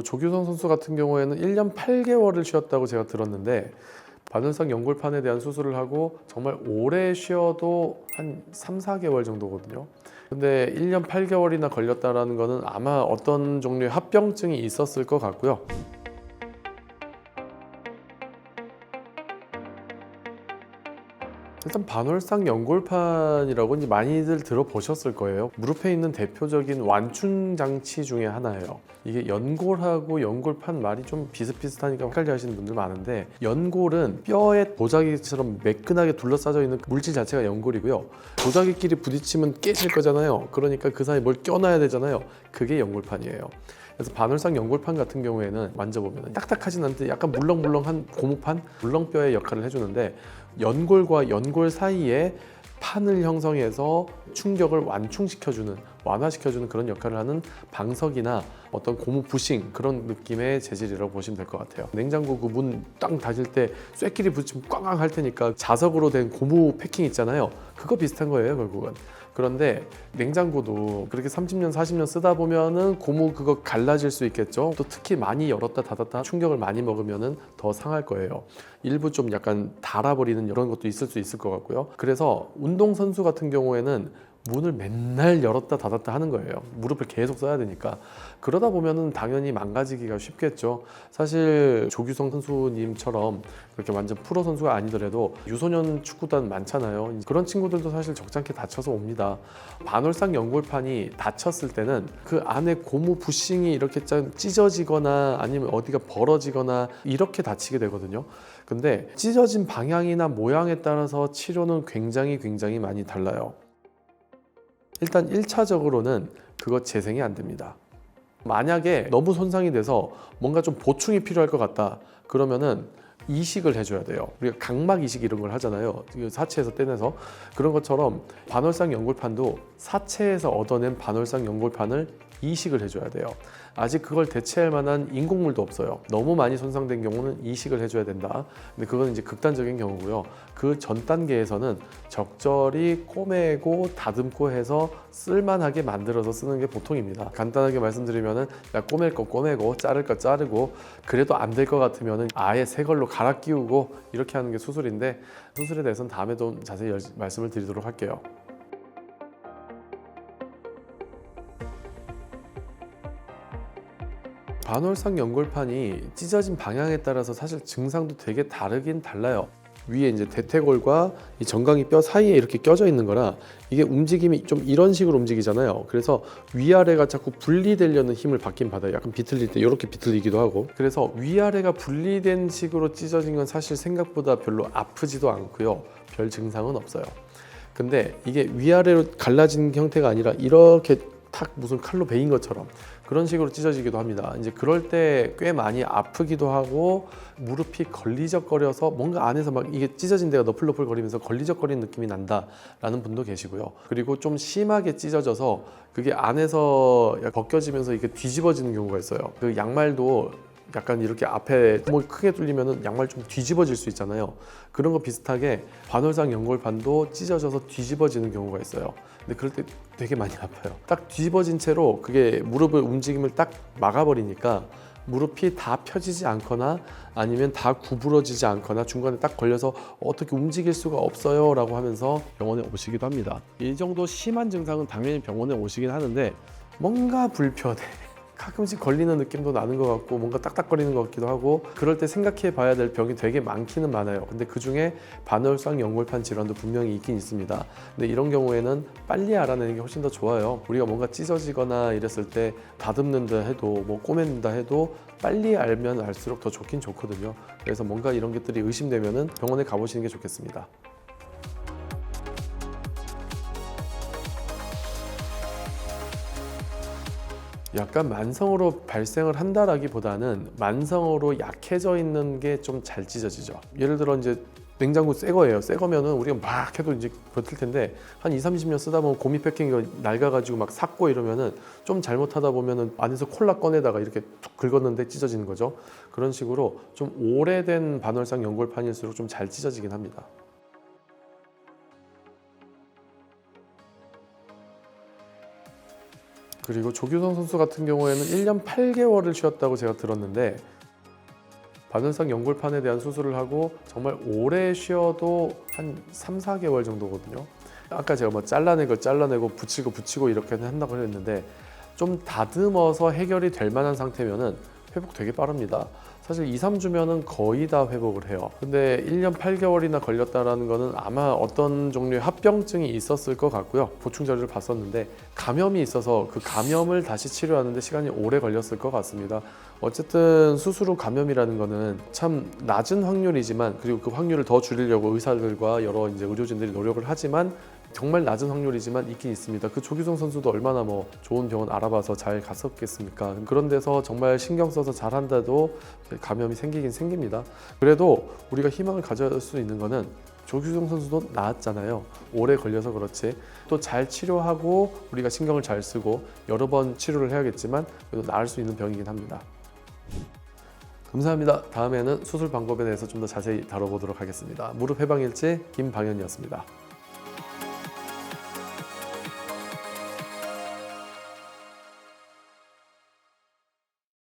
조규성 선수 같은 경우에는 1년 8개월을 쉬었다고 제가 들었는데 바늘상 연골판에 대한 수술을 하고 정말 오래 쉬어도 한 3, 4개월 정도거든요. 근데 1년 8개월이나 걸렸다라는 거는 아마 어떤 종류의 합병증이 있었을 것 같고요. 일단 반월상 연골판이라고 이제 많이들 들어보셨을 거예요. 무릎에 있는 대표적인 완충 장치 중에 하나예요. 이게 연골하고 연골판 말이 좀 비슷비슷하니까 헷갈려 하시는 분들 많은데, 연골은 뼈에 도자기처럼 매끈하게 둘러싸여 있는 물질 자체가 연골이고요. 도자기끼리 부딪히면 깨질 거잖아요. 그러니까 그 사이에 뭘 껴놔야 되잖아요. 그게 연골판이에요. 그래서 반월상 연골판 같은 경우에는 만져보면 딱딱하진 않는데 약간 물렁물렁한 고무판, 물렁뼈의 역할을 해주는데, 연골과 연골 사이에 판을 형성해서 충격을 완충시켜주는, 완화시켜주는 그런 역할을 하는 방석이나 어떤 고무 부싱, 그런 느낌의 재질이라고 보시면 될 것 같아요. 냉장고 그 문 딱 닫을 때 쇠끼리 부딪히면 꽝꽝 할 테니까 자석으로 된 고무 패킹 있잖아요. 그거 비슷한 거예요, 결국은. 그런데 냉장고도 그렇게 30년, 40년 쓰다 보면은 고무 그거 갈라질 수 있겠죠. 또 특히 많이 열었다 닫았다 충격을 많이 먹으면은 더 상할 거예요. 일부 좀 약간 닳아버리는 이런 것도 있을 수 있을 것 같고요. 그래서 운동선수 같은 경우에는 문을 맨날 열었다 닫았다 하는 거예요. 무릎을 계속 써야 되니까. 그러다 보면은 당연히 망가지기가 쉽겠죠. 사실 조규성 선수님처럼 그렇게 완전 프로 선수가 아니더라도 유소년 축구단 많잖아요. 그런 친구들도 사실 적잖게 다쳐서 옵니다. 반월상 연골판이 다쳤을 때는 그 안에 고무 부싱이 이렇게 찢어지거나 아니면 어디가 벌어지거나 이렇게 다치게 되거든요. 근데 찢어진 방향이나 모양에 따라서 치료는 굉장히 많이 달라요. 일단 1차적으로는 그거 재생이 안 됩니다. 만약에 너무 손상이 돼서 뭔가 좀 보충이 필요할 것 같다 그러면은 이식을 해줘야 돼요. 우리가 각막 이식 이런 걸 하잖아요. 사체에서 떼내서. 그런 것처럼 반월상 연골판도 사체에서 얻어낸 반월상 연골판을 이식을 해줘야 돼요. 아직 그걸 대체할 만한 인공물도 없어요. 너무 많이 손상된 경우는 이식을 해줘야 된다. 근데 그건 이제 극단적인 경우고요. 그 전 단계에서는 적절히 꼬매고 다듬고 해서 쓸만하게 만들어서 쓰는 게 보통입니다. 간단하게 말씀드리면은 꼬맬 거 꼬매고 자를 거 자르고, 그래도 안 될 것 같으면은 아예 새 걸로 갈아 끼우고 이렇게 하는 게 수술인데, 수술에 대해서는 다음에도 자세히 말씀을 드리도록 할게요. 반월상 연골판이 찢어진 방향에 따라서 사실 증상도 되게 다르긴 달라요. 위에 이제 대퇴골과 이 정강이 뼈 사이에 이렇게 껴져 있는 거라 이게 움직임이 좀 이런 식으로 움직이잖아요. 그래서 위아래가 자꾸 분리되려는 힘을 받긴 받아요. 약간 비틀릴 때 이렇게 비틀리기도 하고. 그래서 위아래가 분리된 식으로 찢어진 건 사실 생각보다 별로 아프지도 않고요. 별 증상은 없어요. 근데 이게 위아래로 갈라진 형태가 아니라 이렇게 탁 무슨 칼로 베인 것처럼 그런 식으로 찢어지기도 합니다. 이제 그럴 때 꽤 많이 아프기도 하고 무릎이 걸리적거려서 뭔가 안에서 막 이게 찢어진 데가 너플너플 거리면서 걸리적거리는 느낌이 난다라는 분도 계시고요. 그리고 좀 심하게 찢어져서 그게 안에서 벗겨지면서 이게 뒤집어지는 경우가 있어요. 그 양말도 약간 이렇게 앞에 구멍이 크게 뚫리면은 양말 좀 뒤집어질 수 있잖아요. 그런 거 비슷하게 반월상 연골판도 찢어져서 뒤집어지는 경우가 있어요. 근데 그럴 때 되게 많이 아파요. 딱 뒤집어진 채로 그게 무릎의 움직임을 딱 막아버리니까 무릎이 다 펴지지 않거나 아니면 다 구부러지지 않거나 중간에 딱 걸려서 어떻게 움직일 수가 없어요 라고 하면서 병원에 오시기도 합니다. 이 정도 심한 증상은 당연히 병원에 오시긴 하는데 뭔가 불편해. 가끔씩 걸리는 느낌도 나는 것 같고 뭔가 딱딱거리는 것 같기도 하고, 그럴 때 생각해 봐야 될 병이 되게 많기는 많아요. 근데 그 중에 반월상 연골판 질환도 분명히 있긴 있습니다. 근데 이런 경우에는 빨리 알아내는 게 훨씬 더 좋아요. 우리가 뭔가 찢어지거나 이랬을 때 다듬는다 해도 뭐 꼬맨다 해도 빨리 알면 알수록 더 좋긴 좋거든요. 그래서 뭔가 이런 것들이 의심되면은 병원에 가보시는 게 좋겠습니다. 약간 만성으로 발생을 한다라기보다는 만성으로 약해져 있는 게 좀 잘 찢어지죠. 예를 들어 이제 냉장고 새 거예요. 새 거면은 우리가 막 해도 이제 버틸 텐데 한 2, 30년 쓰다 보면 고미 패킹이 낡아가지고 막 삭고 이러면은 좀 잘못하다 보면은 안에서 콜라 꺼내다가 이렇게 툭 긁었는데 찢어지는 거죠. 그런 식으로 좀 오래된 반월상 연골판일수록 좀 잘 찢어지긴 합니다. 그리고 조규성 선수 같은 경우에는 1년 8개월을 쉬었다고 제가 들었는데 바늘상 연골판에 대한 수술을 하고 정말 오래 쉬어도 한 3, 4개월 정도거든요. 아까 제가 뭐 잘라내고 붙이고 이렇게 한다고 했는데 좀 다듬어서 해결이 될 만한 상태면은 회복 되게 빠릅니다. 사실 2, 3주면은 거의 다 회복을 해요. 근데 1년 8개월이나 걸렸다라는 거는 아마 어떤 종류의 합병증이 있었을 것 같고요. 보충 자료를 봤었는데 감염이 있어서 그 감염을 다시 치료하는데 시간이 오래 걸렸을 것 같습니다. 어쨌든 수술 후 감염이라는 거는 참 낮은 확률이지만, 그리고 그 확률을 더 줄이려고 의사들과 여러 이제 의료진들이 노력을 하지만 정말 낮은 확률이지만 있긴 있습니다. 그 조규성 선수도 얼마나 뭐 좋은 병원 알아봐서 잘 갔었겠습니까? 그런 데서 정말 신경 써서 잘한다도 감염이 생기긴 생깁니다. 그래도 우리가 희망을 가질 수 있는 거는 조규성 선수도 나았잖아요. 오래 걸려서 그렇지. 또 잘 치료하고 우리가 신경을 잘 쓰고 여러 번 치료를 해야겠지만 그래도 나을 수 있는 병이긴 합니다. 감사합니다. 다음에는 수술 방법에 대해서 좀 더 자세히 다뤄보도록 하겠습니다. 무릎 해방일지 김방현이었습니다.